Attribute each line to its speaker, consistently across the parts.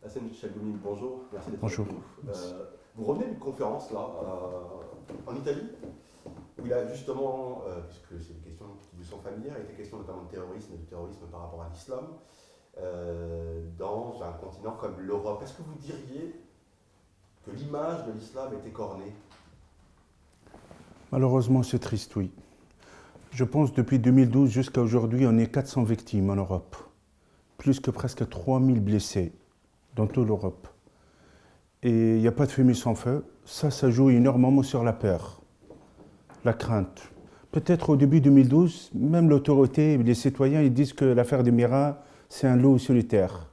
Speaker 1: Hassan Chagoumi, bonjour, merci d'être
Speaker 2: Bonjour.
Speaker 1: avec nous. Vous revenez d'une conférence là, en Italie, où il a justement, puisque c'est des questions qui vous sont familières, il était question notamment de terrorisme et de terrorisme par rapport à l'islam, dans un continent comme l'Europe. Est-ce que vous diriez que l'image de l'islam est écornée?
Speaker 2: Malheureusement, c'est triste, oui. Je pense depuis 2012 jusqu'à aujourd'hui, on est 400 victimes en Europe. Plus que presque 3000 blessés dans toute l'Europe. Et il n'y a pas de fumée sans feu. Ça joue énormément sur la peur, la crainte. Peut-être au début 2012, même l'autorité, les citoyens, ils disent que l'affaire de Mira, c'est un loup solitaire.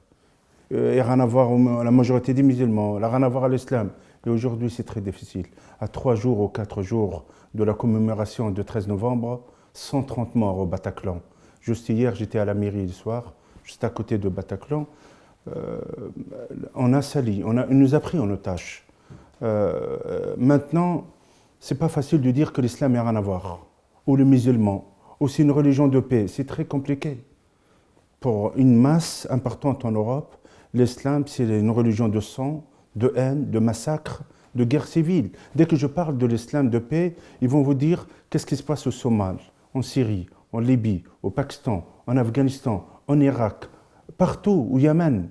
Speaker 2: Et rien à voir à la majorité des musulmans, elle n'a rien à voir à l'islam. Et aujourd'hui, c'est très difficile. À 3 jours ou 4 jours de la commémoration du 13 novembre, 130 morts au Bataclan. Juste hier, j'étais à la mairie le soir, juste à côté de Bataclan. On a sali, il nous a pris en otage. Maintenant, c'est pas facile de dire que l'islam n'a rien à voir, ou le musulman, ou c'est une religion de paix. C'est très compliqué. Pour une masse importante en Europe, l'islam, c'est une religion de sang, de haine, de massacre, de guerre civile. Dès que je parle de l'islam de paix, ils vont vous dire qu'est-ce qui se passe au Somalie, en Syrie, en Libye, au Pakistan, en Afghanistan, en Irak, partout, au Yémen.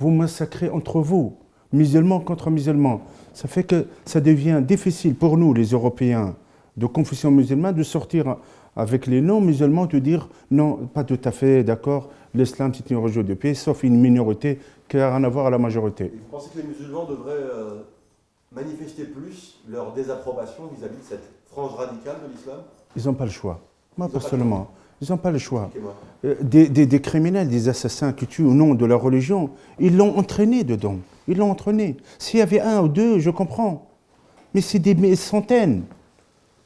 Speaker 2: Vous massacrez entre vous, musulmans contre musulmans. Ça fait que ça devient difficile pour nous, les Européens, de confession musulmane, de sortir avec les non-musulmans, de dire non, pas tout à fait, d'accord, l'islam c'est une religion de paix, sauf une minorité qui n'a rien à voir à la majorité.
Speaker 1: Et vous pensez que les musulmans devraient manifester plus leur désapprobation vis-à-vis de cette frange radicale de l'islam?
Speaker 2: Ils n'ont pas le choix. Moi, personnellement, ils n'ont pas le choix. Des criminels, des assassins qui tuent au nom de leur religion, ils l'ont entraîné dedans. Ils l'ont entraîné. S'il y avait un ou deux, je comprends. Mais c'est des centaines.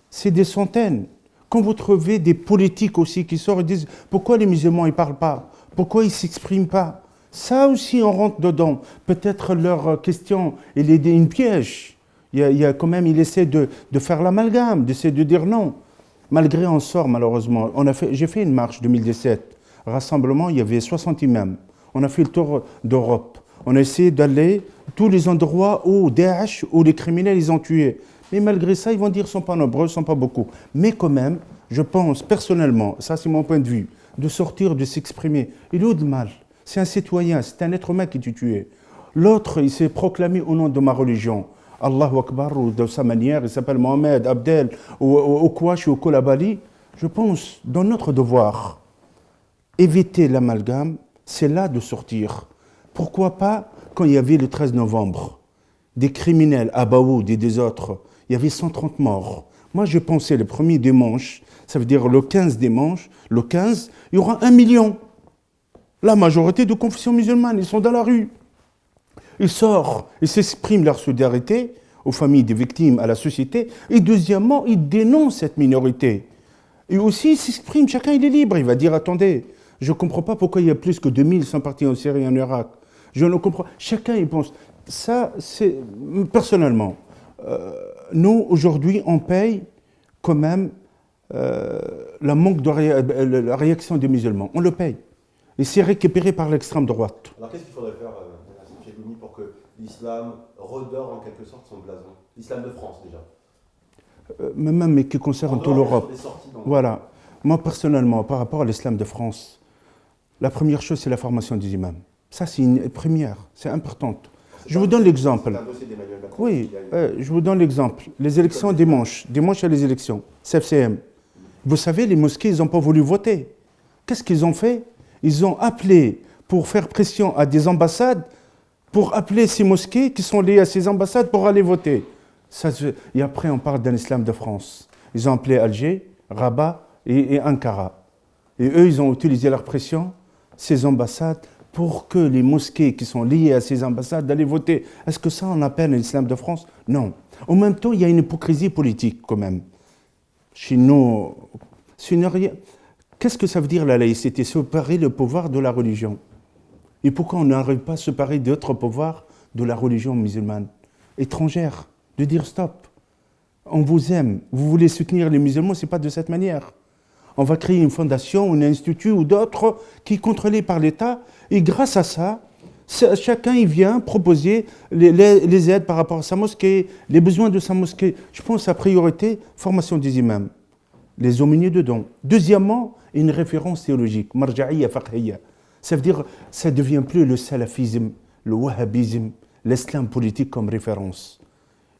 Speaker 2: C'est des centaines. Quand vous trouvez des politiques aussi qui sortent et disent pourquoi les musulmans ne parlent pas? Pourquoi ils ne s'expriment pas? Ça aussi, on rentre dedans. Peut-être leur question, il est une piège. Il y a quand même, il essaie de faire l'amalgame, d'essayer de dire non. Malgré on sort, malheureusement. J'ai fait une marche 2017. Rassemblement, il y avait 60 imams. On a fait le tour d'Europe. On a essayé d'aller tous les endroits où Daesh, où les criminels, ils ont tué. Mais malgré ça, ils vont dire qu'ils ne sont pas nombreux, ils ne sont pas beaucoup. Mais quand même, je pense personnellement, ça c'est mon point de vue, de sortir, de s'exprimer. Il est où le mal? C'est un citoyen, c'est un être humain qui est tué. L'autre, il s'est proclamé au nom de ma religion. Allahu Akbar, ou de sa manière, il s'appelle Mohamed, Abdel, ou Kouachi, ou Kolabali. Je pense, dans notre devoir, éviter l'amalgame, c'est là de sortir. Pourquoi pas quand il y avait le 13 novembre, des criminels à Baoud et des autres, il y avait 130 morts. Moi, je pensais le premier dimanche, ça veut dire le 15 dimanche, le 15, il y aura 1 million. La majorité de confession musulmane, ils sont dans la rue. Ils sortent, ils s'expriment leur solidarité aux familles des victimes, à la société. Et deuxièmement, ils dénoncent cette minorité. Et aussi, ils s'expriment, chacun il est libre. Il va dire, attendez, je ne comprends pas pourquoi il y a plus que 2000 sont partis en Syrie et en Irak. Je ne comprends pas. Chacun il pense. Ça, c'est personnellement. Nous, aujourd'hui, on paye quand même la manque de la réaction des musulmans. On le paye. Et c'est récupéré par l'extrême droite.
Speaker 1: Alors qu'est-ce qu'il faudrait faire, pour que l'islam redore en quelque sorte son blason? L'islam de France déjà.
Speaker 2: Mais qui concerne toute l'Europe. Voilà. Moi, personnellement, par rapport à l'islam de France, la première chose, c'est la formation des imams. Ça, c'est une première, c'est importante. Je vous donne l'exemple. Oui, je vous donne l'exemple. Les élections dimanche. Dimanche, il y a les élections. CFCM. Vous savez, les mosquées, ils n'ont pas voulu voter. Qu'est-ce qu'ils ont fait? Ils ont appelé pour faire pression à des ambassades, pour appeler ces mosquées qui sont liées à ces ambassades pour aller voter. Et après, on parle d'un islam de France. Ils ont appelé Alger, Rabat et Ankara. Et eux, ils ont utilisé leur pression, ces ambassades, pour que les mosquées qui sont liées à ces ambassades d'aller voter. Est-ce que ça, on appelle l'islam de France? Non. En même temps, il y a une hypocrisie politique quand même. Chez nous, qu'est-ce que ça veut dire la laïcité? Séparer le pouvoir de la religion. Et pourquoi on n'arrive pas à séparer d'autres pouvoirs de la religion musulmane étrangère? De dire stop, on vous aime, vous voulez soutenir les musulmans, ce n'est pas de cette manière. On va créer une fondation, un institut ou d'autres qui est contrôlé par l'État et grâce à ça, Chacun il vient proposer les aides par rapport à sa mosquée, les besoins de sa mosquée. Je pense à priorité, formation des imams, les aumôniers dedans. Deuxièmement, une référence théologique, marja'iyya faqhiyya. Ça veut dire, ça ne devient plus le salafisme, le wahhabisme, l'islam politique comme référence.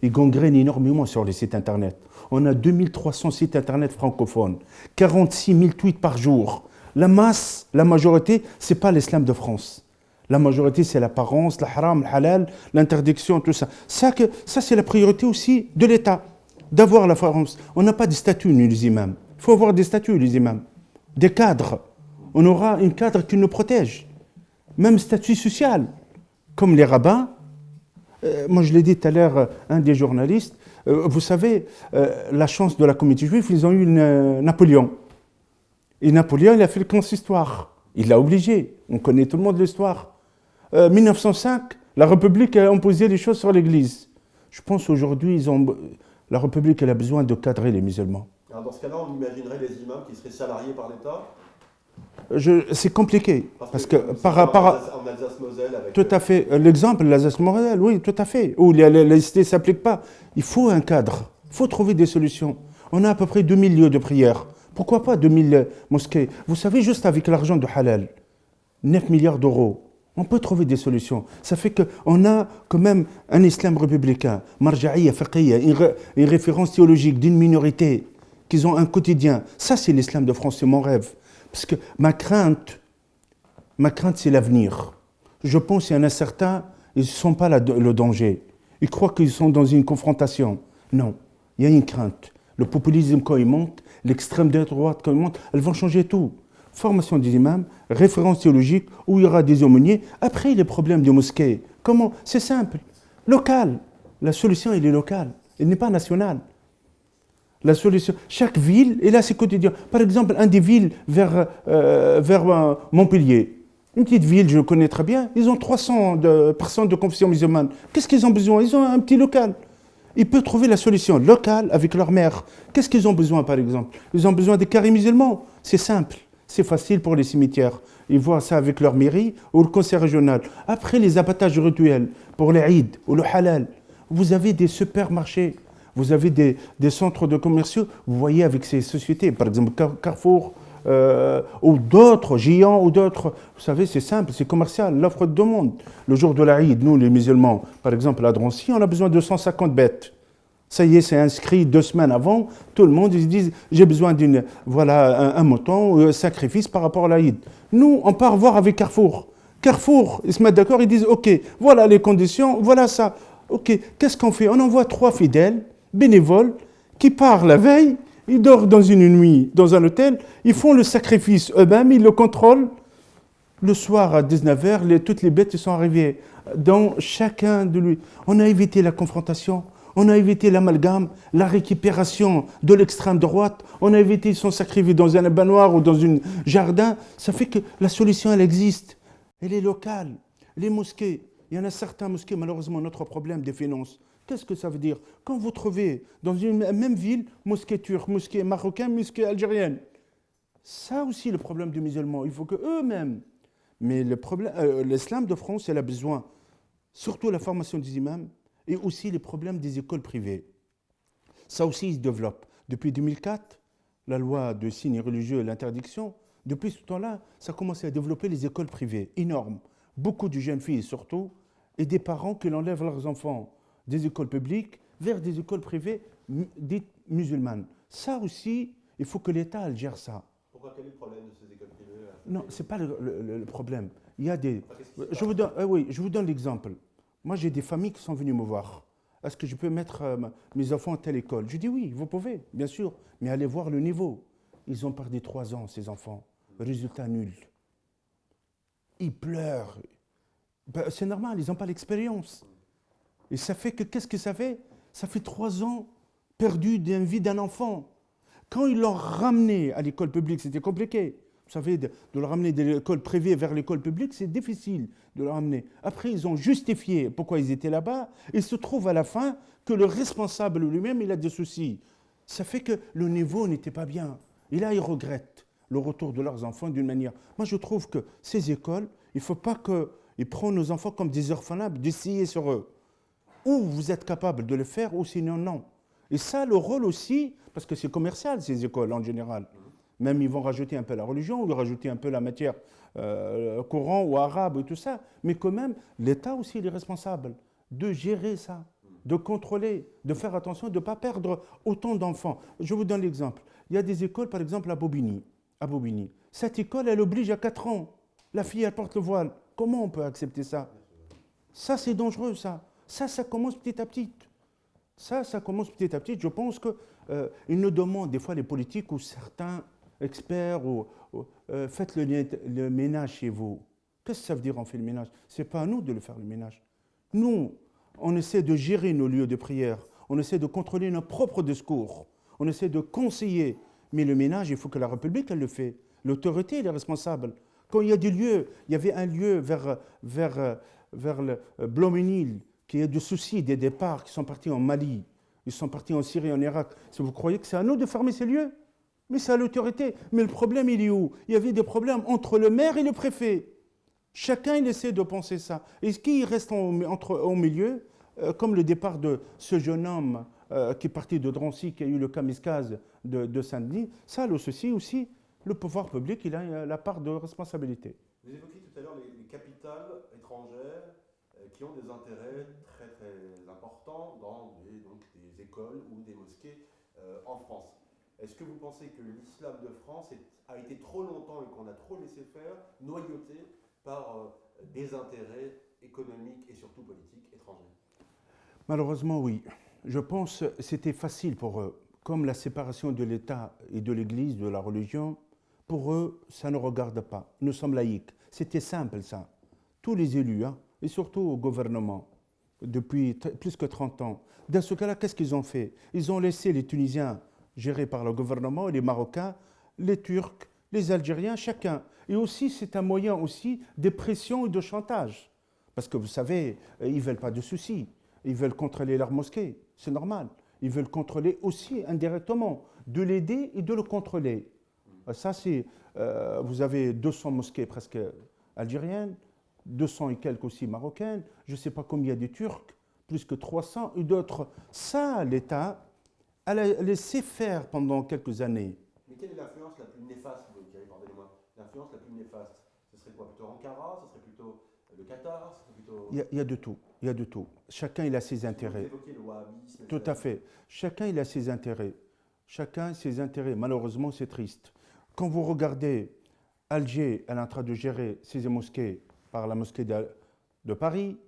Speaker 2: Il gangrène énormément sur les sites internet. On a 2300 sites internet francophones, 46 000 tweets par jour. La masse, la majorité, ce n'est pas l'islam de France. La majorité, c'est l'apparence, le haram, le halal, l'interdiction, tout ça. Ça, c'est la priorité aussi de l'État, d'avoir la France. On n'a pas de statut, nous, les imams. Il faut avoir des statuts, les imams. Des cadres. On aura un cadre qui nous protège. Même statut social. Comme les rabbins. Moi, je l'ai dit tout à l'heure, un des journalistes, vous savez, la chance de la communauté juive, ils ont eu Napoléon. Et Napoléon, il a fait le consistoire. Il l'a obligé. On connaît tout le monde l'histoire. 1905, la République a imposé les choses sur l'Église. Je pense aujourd'hui, la République elle a besoin de cadrer les musulmans.
Speaker 1: Alors dans ce cas-là, on imaginerait les imams qui seraient salariés par l'État.
Speaker 2: C'est compliqué. Parce que
Speaker 1: en Alsace-Moselle avec...
Speaker 2: Tout à fait. L'exemple, l'Alsace-Moselle, oui, tout à fait. Où la laïcité ne s'applique pas. Il faut un cadre. Il faut trouver des solutions. On a à peu près 2000 lieux de prière. Pourquoi pas 2000 mosquées? Vous savez, juste avec l'argent de halal, 9 milliards d'euros, on peut trouver des solutions. Ça fait qu'on a quand même un islam républicain, marja'iyya, faqhiyya, une référence théologique d'une minorité, qu'ils ont un quotidien. Ça, c'est l'islam de France, c'est mon rêve. Parce que ma crainte, c'est l'avenir. Je pense qu'il y en a certains, ils ne sont pas le danger. Ils croient qu'ils sont dans une confrontation. Non, il y a une crainte. Le populisme, quand il monte, l'extrême droite, quand il monte, elles vont changer tout. Formation des imams, référence théologique, où il y aura des aumôniers. Après, les problèmes des mosquées. Comment? C'est simple. Local. La solution, elle est locale. Elle n'est pas nationale. La solution. Chaque ville, et là, c'est quotidien. Par exemple, un des villes vers Montpellier. Une petite ville, je le connais très bien. Ils ont 300 personnes de confession musulmane. Qu'est-ce qu'ils ont besoin? Ils ont un petit local. Ils peuvent trouver la solution locale avec leur maire. Qu'est-ce qu'ils ont besoin, par exemple? Ils ont besoin des carrés musulmans. C'est simple. C'est facile pour les cimetières. Ils voient ça avec leur mairie ou le conseil régional. Après, les abattages rituels pour les Eid ou le halal. Vous avez des supermarchés. Vous avez des centres de commerciaux. Vous voyez avec ces sociétés, par exemple Carrefour ou d'autres, Géants ou d'autres. Vous savez, c'est simple, c'est commercial. L'offre de demande. Le jour de la Eid, nous, les musulmans, par exemple à Drancy, on a besoin de 150 bêtes. Ça y est, c'est inscrit 2 semaines avant. Tout le monde, ils se disent, j'ai besoin un mouton, un sacrifice par rapport à l'Aïd. Nous, on part voir avec Carrefour. Carrefour, ils se mettent d'accord, ils disent, OK, voilà les conditions, voilà ça. OK, qu'est-ce qu'on fait? On envoie 3 fidèles, bénévoles, qui partent la veille, ils dorment dans une nuit, dans un hôtel, ils font le sacrifice eux-mêmes, ils le contrôlent. Le soir, à 19h, toutes les bêtes sont arrivées dans chacun de lui. On a évité la confrontation. On a évité l'amalgame, la récupération de l'extrême droite. On a évité son sacrifice dans un baignoire ou dans un jardin. Ça fait que la solution, elle existe. Elle est locale. Les mosquées, il y en a certains mosquées, malheureusement, notre problème des finances. Qu'est-ce que ça veut dire? Quand vous trouvez dans une même ville, mosquée turque, mosquée marocaine, mosquée algérienne, ça aussi, le problème des musulmans, il faut qu'eux-mêmes. Mais le problème, l'islam de France, elle a besoin, surtout la formation des imams, et aussi les problèmes des écoles privées. Ça aussi, il se développe. Depuis 2004, la loi de signes religieux et l'interdiction, depuis ce temps-là, ça a commencé à développer les écoles privées, énormes. Beaucoup de jeunes filles surtout, et des parents qui enlèvent leurs enfants des écoles publiques vers des écoles privées dites musulmanes. Ça aussi, il faut que l'État gère ça.
Speaker 1: Pourquoi? Quel est le problème de ces écoles privées?
Speaker 2: Non, ce n'est pas le problème. Il y a des... Je vous donne l'exemple. Moi, j'ai des familles qui sont venues me voir. Est-ce que je peux mettre mes enfants à telle école? Je dis oui, vous pouvez, bien sûr. Mais allez voir le niveau. Ils ont perdu 3 ans, ces enfants. Résultat nul. Ils pleurent. Ben, c'est normal, ils n'ont pas l'expérience. Et ça fait que, qu'est-ce que ça fait? Ça fait 3 ans perdus d'une vie d'un enfant. Quand ils l'ont ramené à l'école publique, c'était compliqué. Vous savez, de le ramener de l'école privée vers l'école publique, c'est difficile de le ramener. Après, ils ont justifié pourquoi ils étaient là-bas. Il se trouve à la fin que le responsable lui-même, il a des soucis. Ça fait que le niveau n'était pas bien. Et là, ils regrettent le retour de leurs enfants d'une manière. Moi, je trouve que ces écoles, il ne Il prend nos enfants comme des orphelins, d'essayer sur eux. Ou vous êtes capable de le faire, ou sinon non. Et ça, le rôle aussi, parce que c'est commercial ces écoles en général. Même ils vont rajouter un peu la religion, ou rajouter un peu la matière Coran ou arabe et tout ça. Mais quand même, l'État aussi il est responsable de gérer ça, de contrôler, de faire attention, de ne pas perdre autant d'enfants. Je vous donne l'exemple. Il y a des écoles, par exemple, à Bobigny. Cette école, elle oblige à 4 ans. La fille, elle porte le voile. Comment on peut accepter ça? Ça, c'est dangereux, ça. Ça commence petit à petit. Ça commence petit à petit. Je pense qu'ils nous demandent, des fois, les politiques ou certains experts, faites le ménage chez vous. Qu'est-ce que ça veut dire, on fait le ménage? Ce n'est pas à nous de le faire, le ménage. Nous, on essaie de gérer nos lieux de prière. On essaie de contrôler nos propres discours. On essaie de conseiller. Mais le ménage, il faut que la République, elle le fait. L'autorité, elle est responsable. Quand il y a des lieux, il y avait un lieu vers le Bloménil, qui a des soucis, des départs, qui sont partis en Mali, ils sont partis en Syrie, en Irak. Si vous croyez que c'est à nous de fermer ces lieux? Mais c'est à l'autorité. Mais le problème, il est où? Il y avait des problèmes entre le maire et le préfet. Chacun, il essaie de penser ça. Et ce qui reste au milieu, comme le départ de ce jeune homme qui est parti de Drancy, qui a eu le kamikaze de Saint-Denis, ça, le ceci aussi, le pouvoir public, il a la part de responsabilité.
Speaker 1: Vous évoquiez tout à l'heure les capitales étrangères qui ont des intérêts très très importants dans des écoles ou des mosquées en France. Est-ce que vous pensez que l'islam de France a été trop longtemps et qu'on a trop laissé faire, noyauté par des intérêts économiques et surtout politiques étrangers?
Speaker 2: Malheureusement, oui. Je pense que c'était facile pour eux. Comme la séparation de l'État et de l'Église, de la religion, pour eux, ça ne regarde pas. Nous sommes laïcs. C'était simple, ça. Tous les élus, et surtout au gouvernement, depuis plus que 30 ans. Dans ce cas-là, qu'est-ce qu'ils ont fait? Ils ont laissé les Tunisiens gérés par le gouvernement, et les Marocains, les Turcs, les Algériens, chacun. Et aussi, c'est un moyen aussi de pression et de chantage. Parce que vous savez, ils ne veulent pas de soucis. Ils veulent contrôler leur mosquée. C'est normal. Ils veulent contrôler aussi indirectement, de l'aider et de le contrôler. Ça, c'est... vous avez 200 mosquées presque algériennes, 200 et quelques aussi marocaines, je ne sais pas combien de Turcs, plus que 300 et d'autres. Ça, l'État, elle a laissé faire pendant quelques années.
Speaker 1: Mais quelle est l'influence la plus néfaste, vous direz, pardonnez-moi, l'influence la plus néfaste? Ce serait quoi? Plutôt Ankara? Ce serait plutôt le Qatar? Ce serait plutôt...
Speaker 2: Il y a de tout, il y a de tout. Chacun, il a ses intérêts.
Speaker 1: Vous évoquez le wahhabisme.
Speaker 2: Tout à fait. Chacun, il a ses intérêts. Chacun ses intérêts. Malheureusement, c'est triste. Quand vous regardez Alger, elle est en train de gérer ses mosquées par la mosquée de Paris.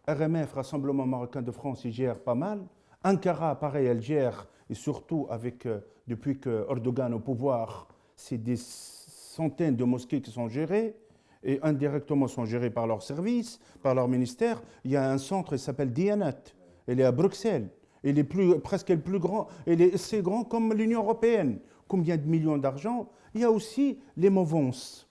Speaker 2: RMF, Rassemblement marocain de France, il gère pas mal. Ankara, pareil, elle gère, et surtout depuis que Erdogan est au pouvoir, c'est des centaines de mosquées qui sont gérées, et indirectement sont gérées par leurs services, par leur ministère. Il y a un centre, il s'appelle Diyanat. Il est à Bruxelles. Il est presque le plus grand. C'est grand comme l'Union européenne. Combien de millions d'argent? Il y a aussi les mouvances.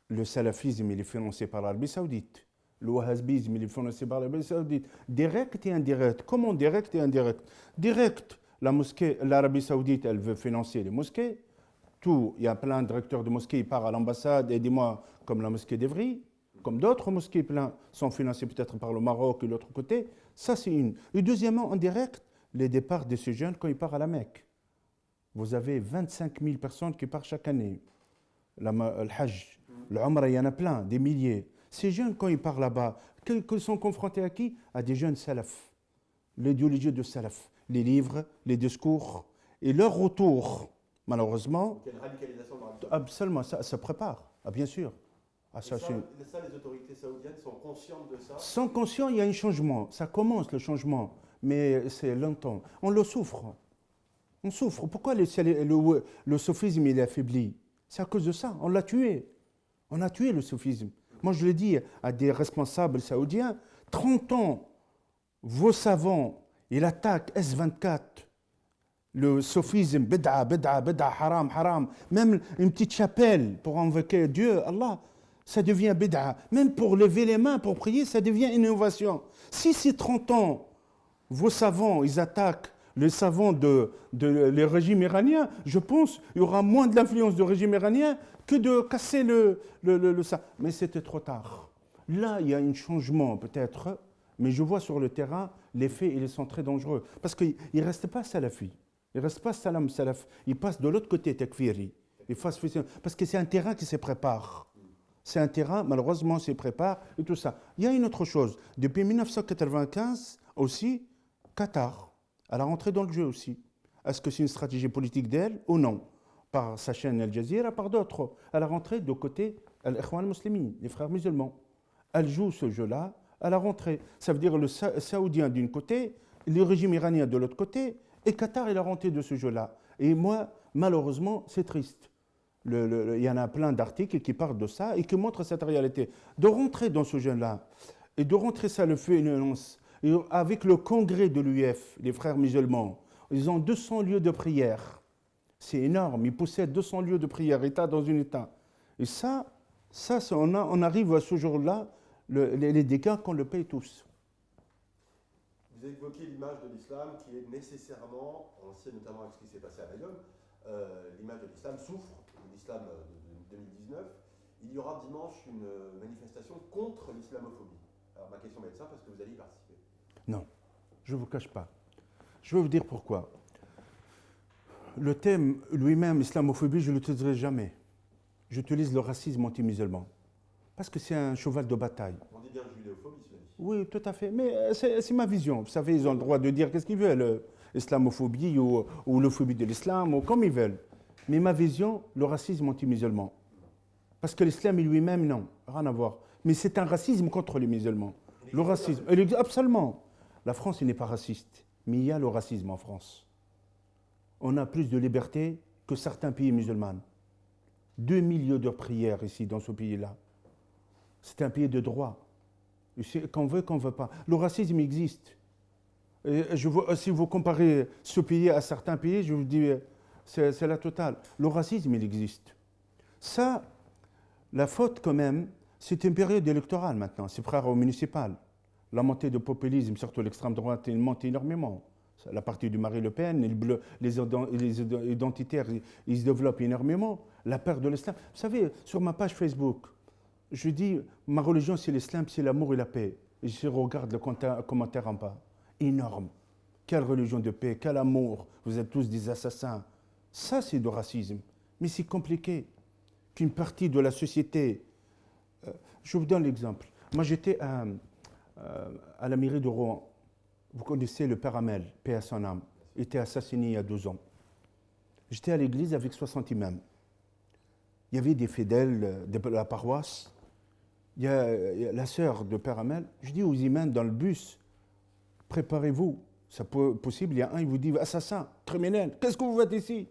Speaker 2: Le salafisme, il est financé par l'Arabie Saoudite. Le wahhabisme, il est financé par l'Arabie Saoudite. Direct et indirect. Comment direct et indirect? Direct, l'Arabie Saoudite, elle veut financer les mosquées. Il y a plein de directeurs de mosquées, ils partent à l'ambassade, aidez-moi, comme la mosquée d'Evry, comme d'autres mosquées plein sont financées peut-être par le Maroc et l'autre côté. Ça, c'est une. Et deuxièmement, en direct, les départs de ces jeunes quand ils partent à la Mecque. Vous avez 25 000 personnes qui partent chaque année. Le Hajj, le Umrah, il y en a plein, des milliers. Ces jeunes, quand ils partent là-bas, qu'ils sont confrontés à qui? À des jeunes salaf. L'idéologie de salaf. Les livres, les discours. Et leur retour, malheureusement...
Speaker 1: Il y a une radicalisation de la religion.
Speaker 2: Absolument, ça prépare, bien sûr.
Speaker 1: Ça, les autorités saoudiennes sont conscientes de ça?
Speaker 2: Sont conscients, il y a un changement. Ça commence, le changement. Mais c'est longtemps. On le souffre. On souffre. Pourquoi le soufisme, il est affaibli? C'est à cause de ça. On l'a tué. On a tué le soufisme. Moi, je le dis à des responsables saoudiens, 30 ans, vos savants, ils attaquent S24, le soufisme, bid'a, haram, haram. Même une petite chapelle pour invoquer Dieu, Allah, ça devient bid'a. Même pour lever les mains, pour prier, ça devient une innovation. Si ces 30 ans, vos savants, ils attaquent les savants les régimes iraniens, je pense qu'il y aura moins de l'influence du régime iranien que de casser ça. Mais c'était trop tard. Là, il y a un changement peut-être, mais je vois sur le terrain, les faits, ils sont très dangereux. Parce qu'il ne reste pas salafi, il ne reste pas salam salaf, il passe de l'autre côté takfiri. Parce que c'est un terrain qui se prépare. C'est un terrain, malheureusement, qui se prépare et tout ça. Il y a une autre chose. Depuis 1995 aussi, Qatar, elle a rentré dans le jeu aussi. Est-ce que c'est une stratégie politique d'elle ou non? Par sa chaîne Al Jazeera, par d'autres. Elle a rentré de côté Al-Ikhwan al-Muslimin, les frères musulmans. Elle joue ce jeu-là, elle a rentré. Ça veut dire le saoudien d'un côté, le régime iranien de l'autre côté, et Qatar, il a rentré de ce jeu-là. Et moi, malheureusement, c'est triste. Il y en a plein d'articles qui parlent de ça et qui montrent cette réalité. De rentrer dans ce jeu-là, et de rentrer ça, le fait une annonce, avec le congrès de l'UF, les frères musulmans, ils ont 200 lieux de prière. C'est énorme, ils possèdent 200 lieux de prière, État dans un État. Et ça on arrive à ce jour-là, les dégâts qu'on le paye tous.
Speaker 1: Vous évoquez l'image de l'islam qui est nécessairement, on le sait notamment avec ce qui s'est passé à Bayonne, l'image de l'islam souffre, l'islam de 2019. Il y aura dimanche une manifestation contre l'islamophobie. Alors ma question va être simple, est-ce que vous allez y participer?
Speaker 2: Non, je ne vous cache pas. Je vais vous dire pourquoi. Le thème lui-même, islamophobie, je ne l'utiliserai jamais. J'utilise le racisme anti-musulman. Parce que c'est un cheval de bataille.
Speaker 1: On dit bien judéophobie, cela dit.
Speaker 2: Oui, tout à fait. Mais c'est ma vision. Vous savez, ils ont le droit de dire qu'est-ce qu'ils veulent. Islamophobie ou le phobie de l'islam, ou comme ils veulent. Mais ma vision, le racisme anti-musulman. Parce que l'islam lui-même, non, rien à voir. Mais c'est un racisme contre les musulmans. Le racisme, absolument. La France, n'est pas raciste. Mais il y a le racisme en France. On a plus de liberté que certains pays musulmans. 2 millions de prières ici, dans ce pays-là. C'est un pays de droit. Qu'on veut, qu'on ne veut pas. Le racisme existe. Et si vous comparez ce pays à certains pays, je vous dis, c'est la totale. Le racisme, il existe. Ça, la faute quand même, c'est une période électorale maintenant. C'est frère au municipal. La montée du populisme, surtout l'extrême droite, il monte énormément. La partie du Marine Le Pen, les identitaires, ils se développent énormément. La peur de l'islam. Vous savez, sur ma page Facebook, je dis, ma religion, c'est l'islam, c'est l'amour et la paix. Et je regarde le commentaire en bas. Énorme. Quelle religion de paix, quel amour. Vous êtes tous des assassins. Ça, c'est du racisme. Mais c'est compliqué. Qu'une partie de la société... je vous donne l'exemple. Moi, j'étais à la mairie de Rouen. Vous connaissez le père Hamel, paix à son âme. Il était assassiné il y a 2 ans. J'étais à l'église avec 60 imams. Il y avait des fidèles de la paroisse. Il y a la sœur de père Hamel. Je dis aux imams dans le bus, préparez-vous. C'est possible, il y a un, il vous dit, assassin, criminel, qu'est-ce que vous faites ici?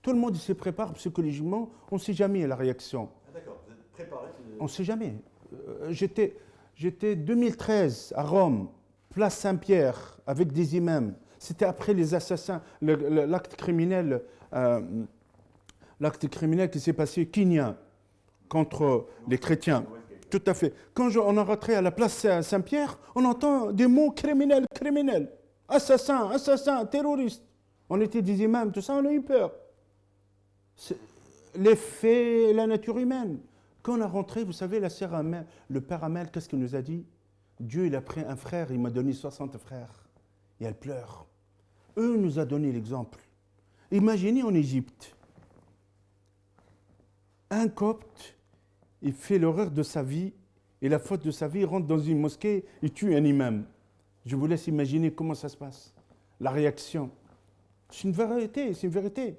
Speaker 2: Tout le monde se prépare psychologiquement, on ne sait jamais la réaction.
Speaker 1: Ah d'accord, vous êtes préparé?
Speaker 2: On ne sait jamais. J'étais 2013 à Rome, place Saint-Pierre, avec des imams. C'était après les assassins, l'acte criminel qui s'est passé Kenya contre les chrétiens. Tout à fait. Quand on est rentré à la place Saint-Pierre, on entend des mots criminels, criminels. Assassin, assassin, terroriste. On était des imams, tout ça, on a eu peur. Les faits, la nature humaine. Quand on est rentré, vous savez, la sœur Hamel, le père Hamel, qu'est-ce qu'il nous a dit? Dieu, il a pris un frère, il m'a donné 60 frères. Et elle pleure. Eux nous a donné l'exemple. Imaginez en Égypte, un copte, il fait l'horreur de sa vie, et la faute de sa vie, il rentre dans une mosquée, il tue un imam. Je vous laisse imaginer comment ça se passe. La réaction. C'est une vérité, c'est une vérité.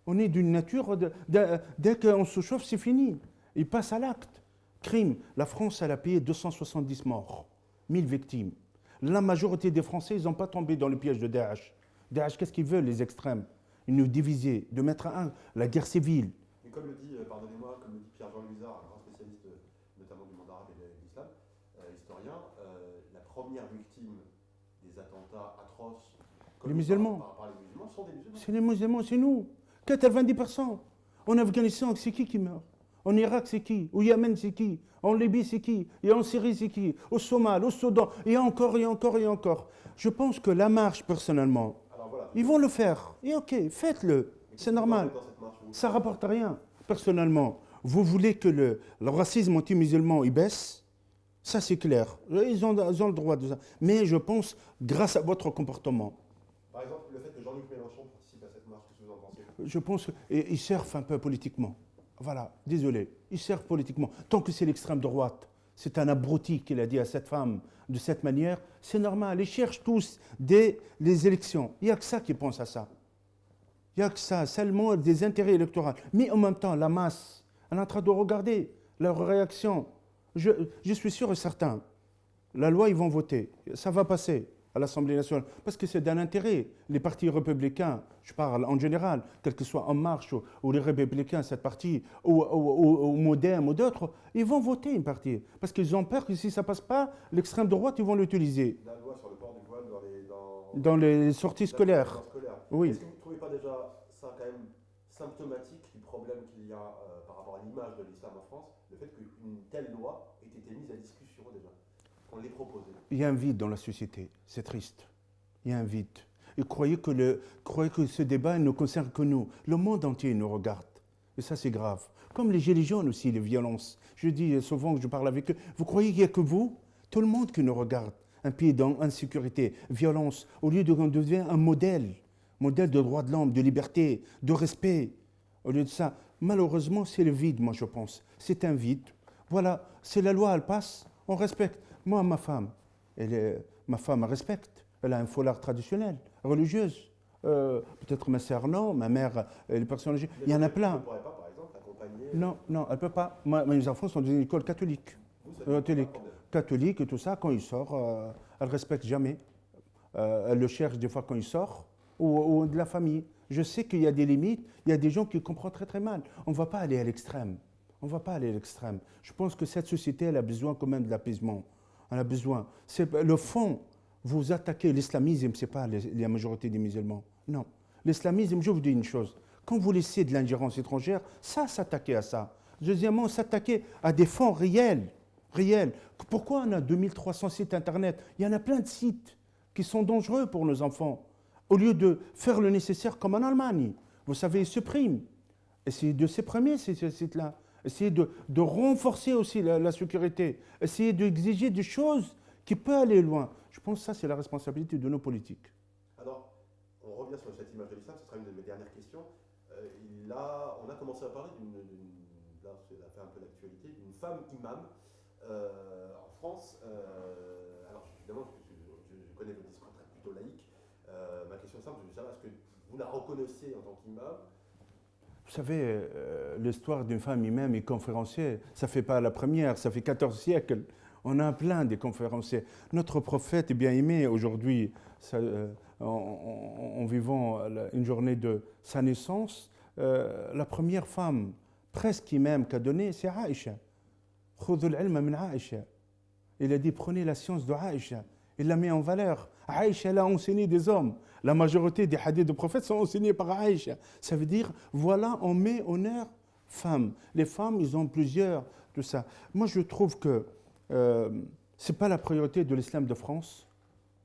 Speaker 2: On est d'une nature, dès qu'on se chauffe, c'est fini. Il passe à l'acte. Crime. La France, elle a payé 270 morts, 1000 victimes. La majorité des Français, ils n'ont pas tombé dans le piège de Daesh. Daesh, qu'est-ce qu'ils veulent, les extrêmes? Ils nous diviser, de mettre la guerre civile.
Speaker 1: Et comme le dit, pardonnez-moi, comme le dit Pierre-Jean Luizard, un grand spécialiste notamment du monde arabe et de l'islam, historien, la première victime des attentats atroces
Speaker 2: les musulmans.
Speaker 1: Par les musulmans sont des musulmans.
Speaker 2: C'est les musulmans, c'est nous. 90%. En Afghanistan, c'est qui meurt? En Irak, c'est qui? Au Yémen, c'est qui? En Libye, c'est qui? Et en Syrie, c'est qui? Au Somal, au Soudan, et encore, et encore, et encore. Je pense que la marche, personnellement, voilà, ils vont le faire. Et ok, faites-le. C'est normal. Ça ne rapporte rien. Personnellement, vous voulez que le racisme anti-musulman il baisse? Ça, c'est clair. Ils ont le droit de ça. Mais je pense, grâce à votre comportement,
Speaker 1: Par exemple, le fait que Jean-Luc Mélenchon participe à cette marche, qu'est-ce que vous en pensez?
Speaker 2: je pense qu'ils servent un peu politiquement. Voilà, désolé. Ils servent politiquement. Tant que c'est l'extrême droite, c'est un abruti qu'il a dit à cette femme de cette manière, c'est normal. Ils cherchent tous les élections. Il n'y a que ça qui pense à ça. Il n'y a que ça, seulement des intérêts électoraux. Mais en même temps, la masse, elle est en train de regarder leur réaction. Je suis sûr et certain, la loi, ils vont voter. Ça va passer à l'Assemblée nationale. Parce que c'est d'un intérêt. Les partis républicains, je parle en général, quel que soit En Marche ou les républicains, cette partie, ou Modem ou d'autres, ils vont voter une partie. Parce qu'ils ont peur que si ça ne passe pas, l'extrême droite, ils vont l'utiliser.
Speaker 1: La loi sur le port du voile
Speaker 2: Dans les sorties scolaires. Oui.
Speaker 1: Est-ce que vous ne trouvez pas déjà ça quand même symptomatique du problème qu'il y a par rapport à l'image de l'islam en France, le fait qu'une telle loi ait été mise à discussion déjà, qu'on l'ait proposée?
Speaker 2: Il y a un vide dans la société, c'est triste. Il y a un vide. Et croyez que ce débat ne concerne que nous. Le monde entier nous regarde. Et ça, c'est grave. Comme les gilets jaunes aussi, les violences. Je dis souvent que je parle avec eux, vous croyez qu'il n'y a que vous? Tout le monde qui nous regarde. Un pays dans insécurité, violence, au lieu de devenir un modèle de droits de l'homme, de liberté, de respect. Au lieu de ça, malheureusement, c'est le vide, moi, je pense. C'est un vide. Voilà, c'est la loi, elle passe, on respecte. Moi, ma femme, elle respecte. Elle a un foulard traditionnel, religieuse. Peut-être ma sœur, non, ma mère, les personnes âgées. Il y en a plein.
Speaker 1: Vous ne pourrez pas, par exemple, accompagner...
Speaker 2: Non, elle ne peut pas. Mes enfants sont dans une école catholique. Catholique et tout ça, quand il sort, elle ne respecte jamais. Elle le cherche des fois quand il sort, ou de la famille. Je sais qu'il y a des limites, il y a des gens qui comprennent très très mal. On ne va pas aller à l'extrême. On ne va pas aller à l'extrême. Je pense que cette société, elle a besoin quand même de l'apaisement. Elle a besoin. C'est le fond. Vous attaquez l'islamisme, ce n'est pas la majorité des musulmans. Non. L'islamisme, je vous dis une chose. Quand vous laissez de l'ingérence étrangère, ça, s'attaquer à ça. Deuxièmement, s'attaquer à des fonds réels. Pourquoi on a 2300 sites Internet? Il y en a plein de sites qui sont dangereux pour nos enfants. Au lieu de faire le nécessaire comme en Allemagne, vous savez, ils suppriment. Essayez de supprimer ces sites-là. Essayez de renforcer aussi la sécurité. Essayez d'exiger des choses qui peuvent aller loin. Je pense que ça, c'est la responsabilité de nos politiques.
Speaker 1: Alors, on revient sur cette image de l'islam, ce sera une de mes dernières questions. On a commencé à parler là, ça fait un peu l'actualité, d'une femme imam en France. Alors, évidemment, je connais votre discours plutôt laïque. Ma question est simple, je veux savoir, est-ce que vous la reconnaissez en tant qu'imam?
Speaker 2: Vous savez, l'histoire d'une femme imam et conférencier, ça ne fait pas la première, ça fait 14 siècles. On a plein de conférenciers. Notre prophète est bien aimé aujourd'hui, en vivant une journée de sa naissance. La première femme presque imam qu'a donnée, c'est Aïcha. Khudhul ilma min Aïcha. Il a dit, prenez la science de Aïcha. Il l'a mis en valeur. Aïcha, elle a enseigné des hommes. La majorité des hadiths de prophètes sont enseignés par Aïcha. Ça veut dire, voilà, on met en honneur femmes. Les femmes, ils ont plusieurs, tout ça. Moi, je trouve que ce n'est pas la priorité de l'islam de France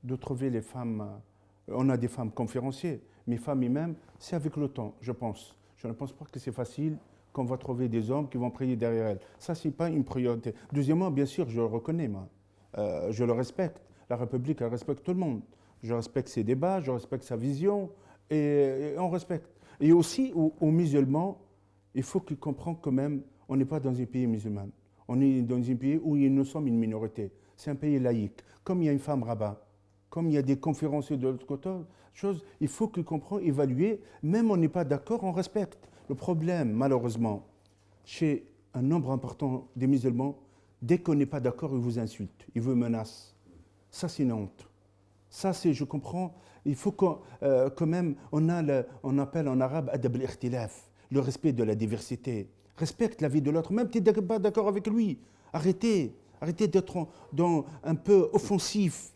Speaker 2: de trouver les femmes. On a des femmes conférenciers, mais femmes elles-mêmes, c'est avec le temps, je pense. Je ne pense pas que c'est facile qu'on va trouver des hommes qui vont prier derrière elles. Ça, ce n'est pas une priorité. Deuxièmement, bien sûr, je le reconnais, moi. Je le respecte. La République, elle respecte tout le monde. Je respecte ses débats, je respecte sa vision, et on respecte. Et aussi, aux musulmans, il faut qu'ils comprennent quand même, on n'est pas dans un pays musulman. On est dans un pays où nous sommes une minorité. C'est un pays laïque. Comme il y a une femme rabbin, comme il y a des conférenciers de l'autre côté, il faut qu'ils comprennent, évaluer. Même on n'est pas d'accord, on respecte. Le problème, malheureusement, chez un nombre important des musulmans, dès qu'on n'est pas d'accord, ils vous insultent, ils vous menacent. Ça, c'est une honte. Ça, c'est, je comprends, il faut quand même, on appelle en arabe adab al-ikhtilaf, le respect de la diversité. Respecte la vie de l'autre, même si tu n'es pas d'accord avec lui. Arrêtez d'être un peu offensif.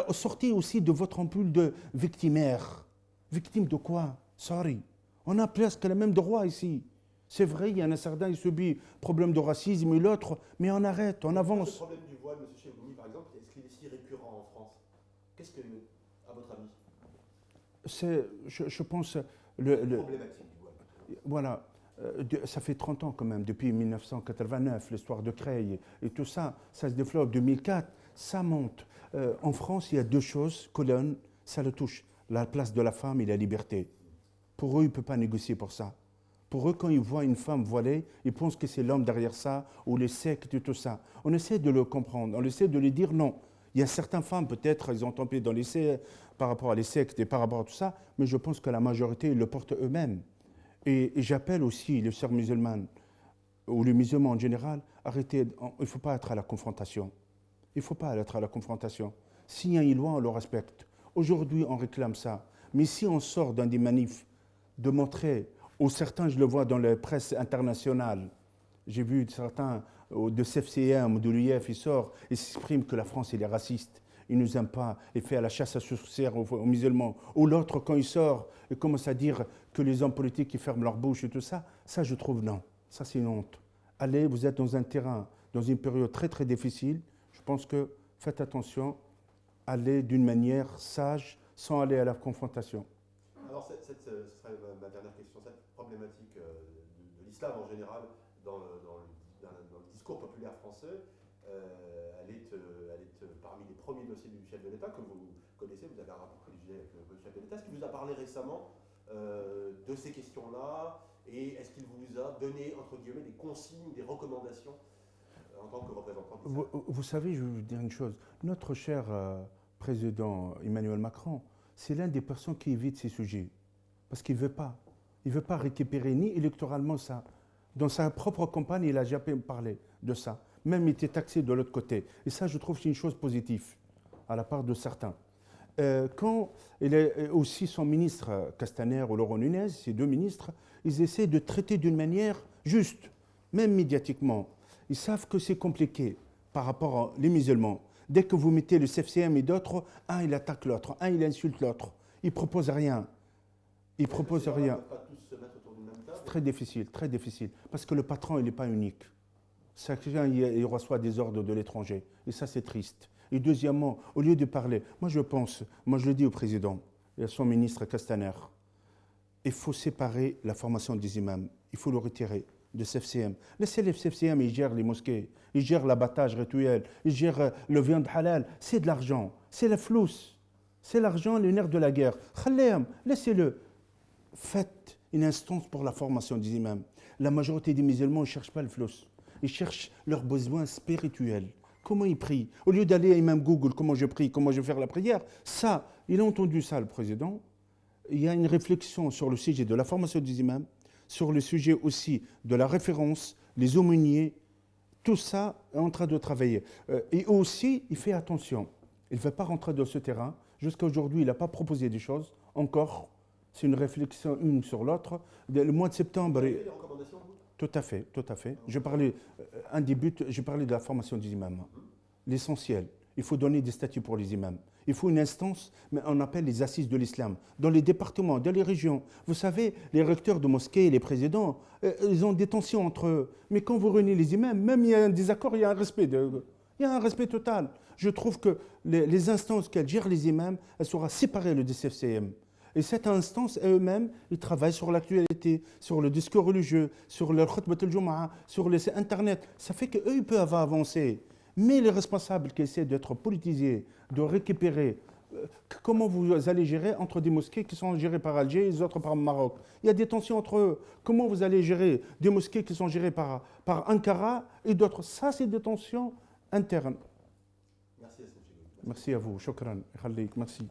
Speaker 2: Sortez aussi de votre ampoule de victimaire. Victime de quoi? Sorry. On a presque le même droit ici. C'est vrai, il y en a certains qui subissent problème de racisme et l'autre, mais on arrête, on avance.
Speaker 1: Le problème du voile, M. Chebrouni, par exemple, est-ce qu'il est si récurrent en France? Qu'est-ce que, à votre avis?
Speaker 2: Je pense...
Speaker 1: problématique du voile.
Speaker 2: Voilà. Ça fait 30 ans quand même, depuis 1989, l'histoire de Creil et tout ça, ça se développe. 2004, ça monte. En France, il y a deux choses, colonnes, ça le touche. La place de la femme et la liberté. Pour eux, ils ne peuvent pas négocier pour ça. Pour eux, quand ils voient une femme voilée, ils pensent que c'est l'homme derrière ça, ou les sectes et tout ça. On essaie de le comprendre, on essaie de lui dire non. Il y a certaines femmes, peut-être, ils ont tombé dans les sectes, par rapport à les sectes et par rapport à tout ça, mais je pense que la majorité, ils le portent eux-mêmes. Et j'appelle aussi les sœurs musulmanes, ou les musulmans en général, arrêtez, il ne faut pas être à la confrontation. Il ne faut pas être à la confrontation. S'il y a une loi, on le respecte. Aujourd'hui, on réclame ça. Mais si on sort dans des manifs, de montrer, ou certains, je le vois dans la presse internationale, j'ai vu certains de CFCM ou de l'UIF, ils sortent et s'expriment que la France, elle est raciste, il ne nous aime pas, et fait à la chasse à sorcières aux musulmans. Ou l'autre, quand il sort, il commence à dire que les hommes politiques, ils ferment leur bouche et tout ça. Ça, je trouve non. Ça, c'est une honte. Allez, vous êtes dans un terrain, dans une période très, très difficile. Je pense que faites attention, allez d'une manière sage, sans aller à la confrontation.
Speaker 1: Alors, ce serait ma dernière question. Cette problématique de l'islam en général dans le discours populaire français, elle est parmi les premiers dossiers du chef de l'État que vous connaissez. Vous avez un rapport rédigé avec le chef de l'État. Est-ce qu'il vous a parlé récemment de ces questions-là? Et est-ce qu'il vous a donné, entre guillemets, des consignes, des recommandations en tant que représentant de l'islam?
Speaker 2: Vous savez, je vais vous dire une chose. Notre cher président Emmanuel Macron, c'est l'un des personnes qui évite ces sujets. Parce qu'il ne veut pas. Il ne veut pas récupérer ni électoralement ça. Dans sa propre campagne, il n'a jamais parlé de ça. Même il était taxé de l'autre côté. Et ça, je trouve que c'est une chose positive, à la part de certains. Quand il est aussi son ministre Castaner ou Laurent Nunez, ces deux ministres, ils essaient de traiter d'une manière juste, même médiatiquement. Ils savent que c'est compliqué par rapport aux musulmans. Dès que vous mettez le CFCM et d'autres, un il attaque l'autre, un il insulte l'autre. Il ne propose rien. Il ne propose rien.
Speaker 1: Pas tous se mettre autour d'une même table.
Speaker 2: C'est très difficile, très difficile. Parce que le patron, il n'est pas unique. Chacun, il reçoit des ordres de l'étranger. Et ça, c'est triste. Et deuxièmement, au lieu de parler, moi je le dis au président et à son ministre Castaner, il faut séparer la formation des imams. Il faut le retirer de CFCM. Laissez les CFCM, ils gèrent les mosquées, ils gèrent l'abattage rituel, ils gèrent le viande halal. C'est de l'argent, c'est la flousse. C'est l'argent, le nerf de la guerre. Khalléham, laissez-le. Faites une instance pour la formation des imams. La majorité des musulmans ne cherchent pas le flous. Ils cherchent leurs besoins spirituels. Comment ils prient? Au lieu d'aller à Imam Google, comment je prie, comment je vais faire la prière, ça, il a entendu ça, le président. Il y a une réflexion sur le sujet de la formation des imams, sur le sujet aussi de la référence, les aumôniers, tout ça est en train de travailler. Et aussi, il fait attention. Il ne veut pas rentrer dans ce terrain. Jusqu'à aujourd'hui, il n'a pas proposé des choses, encore. C'est une réflexion une sur l'autre. Le mois de septembre...
Speaker 1: Vous avez fait des recommandations, vous?
Speaker 2: Tout à fait, tout à fait. Je parlais, un des buts, je parlais de la formation des imams. L'essentiel, il faut donner des statuts pour les imams. Il faut une instance, mais on appelle les assises de l'islam. Dans les départements, dans les régions. Vous savez, les recteurs de mosquées, les présidents, ils ont des tensions entre eux. Mais quand vous réunissez les imams, même il y a un désaccord, il y a un respect. Il y a un respect total. Je trouve que les instances qu'elles gèrent les imams, elles seront séparées le DCFCM. Et cette instance, eux-mêmes, ils travaillent sur l'actualité, sur le discours religieux, sur le khutbat al-Jumu'ah, sur les Internet. Ça fait qu'eux, ils peuvent avancer. Mais les responsables qui essaient d'être politisés, de récupérer, comment vous allez gérer entre des mosquées qui sont gérées par Alger et les autres par Maroc? Il y a des tensions entre eux. Comment vous allez gérer des mosquées qui sont gérées par Ankara et d'autres? Ça, c'est des tensions internes.
Speaker 1: Merci, Yassine Chegou.
Speaker 2: Merci à vous. Shukran. Khalik. Merci.